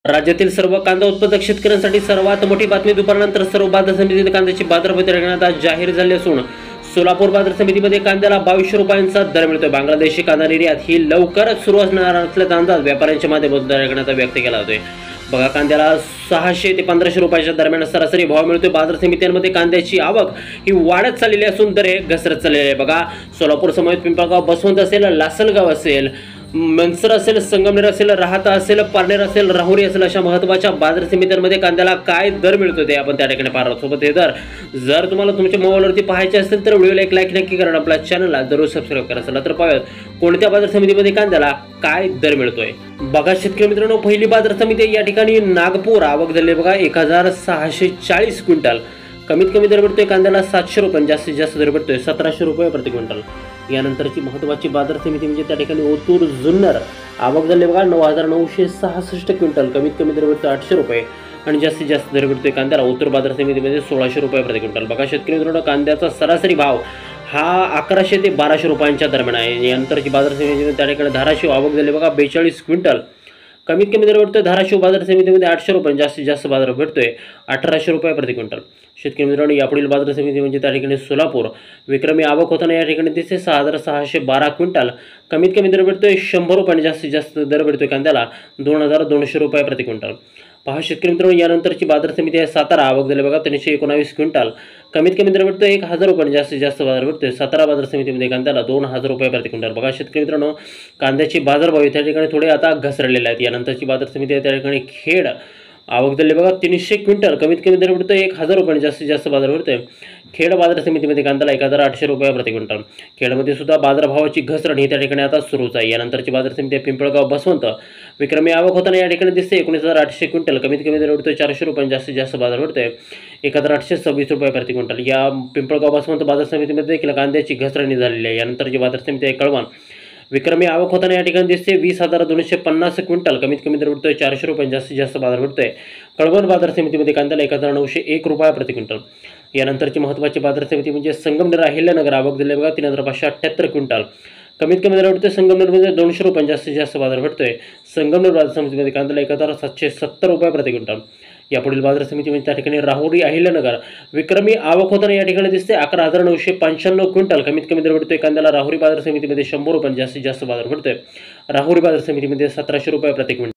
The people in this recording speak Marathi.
राज्यातील सर्व कांदा उत्पादक शेतकऱ्यांसाठी सर्वात मोठी बातमी. दुपारनंतर सर्व बाजार समितीत कांद्याची बाजारभाव रंगणात आज जाहीर झाले असून सोलापूर बाजार समितीमध्ये कांद्याला 2200 रुपयांचा दर मिळतोय. बांगलादेशी कांदा निर्यात ही लवकरच सुरू असणार असल्याचा अंदाज व्यापाऱ्यांच्या माध्यमातून रंगणात व्यक्त केला जातोय. बघा, कांद्याला 600 ते 1500 रुपयाच्या दरम्यान सरासरी भाव मिळतोय. बाजार समित्यांमध्ये कांद्याची आवक ही वाढत चाललेली असून दर घसरत चाललेले आहे. बघा, सोलापूर समवेत पिंपळगाव, बसवंत असेल, लासलगाव असेल, मनसर असेल, संगमनेर असेल, राहाता असेल, पारनेर असेल, राहुरी असेल, अशा महत्त्वाच्या बाजार समित्यांमध्ये कांद्याला काय दर मिळतो ते आपण त्या ठिकाणी पाहणार आहोत. सोबत हे दर जर तुम्हाला तुमच्या मोबाईलवरती पाहायचे असेल तर व्हिडिओला एक लाईक नक्की करा. आपल्या चॅनलला जरूर सबस्क्राईब करा. चला तर पाहूयात कोणत्या बाजार समितीमध्ये कांद्याला काय दर मिळतोय. बघा शेतकरी मित्रांनो, पहिली बाजार समिती या ठिकाणी नागपूर. आवक झाली बघा 1640 क्विंटल. कमीत कमी दर भेटतोय कांद्याला 700 रुपये, जास्तीत जास्त दर भेटतोय 1700 रुपये प्रति क्विंटल. यानंतरची महत्त्वाची बाजार समिती म्हणजे त्या ठिकाणी ओतूर जुन्नर. आवक झाली बघा 9966 क्विंटल. कमीत कमी दर भेटतो 800 रुपये आणि जास्तीत जास्त दर भेटतोय कांद्याला ओतूर बाजार समितीमध्ये 1600 रुपये प्रति क्विंटल. बघा शेतकरी मित्रांनो, कांद्याचा सरासरी भाव हा 1100 ते 1200 रुपयांच्या दरम्यान आहे. यानंतरची बाजार समितीमध्ये त्या ठिकाणी धाराशिव. आवक झाली बघा 42 क्विंटल. कमीत कमी दर भेटतोय धाराशिव बाजार समितीमध्ये 800 रुपये, जास्तीत जास्त बाजार भेटतोय 1800 रुपये प्रति क्विंटल. शेतकरी मित्रांनो, यापुढील बाजार समिती म्हणजे त्या ठिकाणी सोलापूर. विक्रमी आवक होताना या ठिकाणी दिसते 6612 क्विंटल. कमीत कमी दर भेटतोय 100 रुपये आणि जास्तीत जास्त दर भेटतोय कांद्याला 2200 रुपये प्रति क्विंटल. पहा शेतकरी मित्रांनो, यानंतरची बाजार समिती आहे सातारा. आवक झाली बघा 319 क्विंटल. कमीत कमी दर भेटतोय 1000 रुपये, जास्तीत जास्त बाजार भेटतोय सातारा बाजार समितीमध्ये कांद्याला 2000 रुपये प्रति क्विंटल. बघा शेतकरी मित्रांनो, कांद्याची बाजारभाव त्या ठिकाणी थोडे आता घसरलेले आहेत. यानंतरची बाजार समिती आहे त्या ठिकाणी खेड. आवक झाली बघा 300 क्विंटल. कमीत कमी दर भेटतोय 1000 रुपये, जास्तीत जास्त बाजार भेटतोय खेड बाजार समितीमध्ये कांद्याला 1800 रुपये प्रति क्विंटल. खेडमध्ये सुद्धा बाजारभावाची घसरण ही त्या ठिकाणी आता सुरूच आहे. यानंतरची बाजार समिती आहे पिंपळगाव, बसवंत. विक्रमी आवक होताना या ठिकाणी दिसते 19800 क्विंटल. कमीत कमी दर भेटतोय 400 रुपये, जास्तीत जास्त बाजार भेटतोय 1826 रुपये प्रति क्विंटल. या पिंपळगाव, बसवंत बाजार समितीमध्ये देखील कांद्याची घसरणी झालेली आहे. यानंतरची बाजार समिती आहे कळवण. विक्रमी आवक होताना या ठिकाणी दिसते 20,250 क्विंटल. कमीत कमी दर भेटतोय 400 रुपये, जास्तीत जास्त बाजार भेटतोय कळवण बाजार समितीमध्ये कांद्याला 1901 रुपये प्रति क्विंटल. यानंतरची महत्त्वाची बाजार समिती म्हणजे संगमनेर, अहिल्यानगर. आवक झाली बघा 3578 क्विंटल. कमीत कमी दर भेटतोय संगमनेरमध्ये 200 रुपये, जास्तीत जास्त बाजार भेटतोय संगमनेर बाजार समितीमध्ये कांद्याला 1770 रुपये प्रति क्विंटल. यापुढील बाजार समिती म्हणजे त्या ठिकाणी राहुरी, अहिल्यानगर. विक्रमी आवक होताना या ठिकाणी दिसते 11,995 क्विंटल. कमीत कमी दर भेटतोय कांद्याला राहुरी बाजार समितीमध्ये 100 रुपये, जास्तीत जास्त बाजार भेटतोय राहुरी बाजार समितीमध्ये 1700 रुपये प्रति क्विंटल.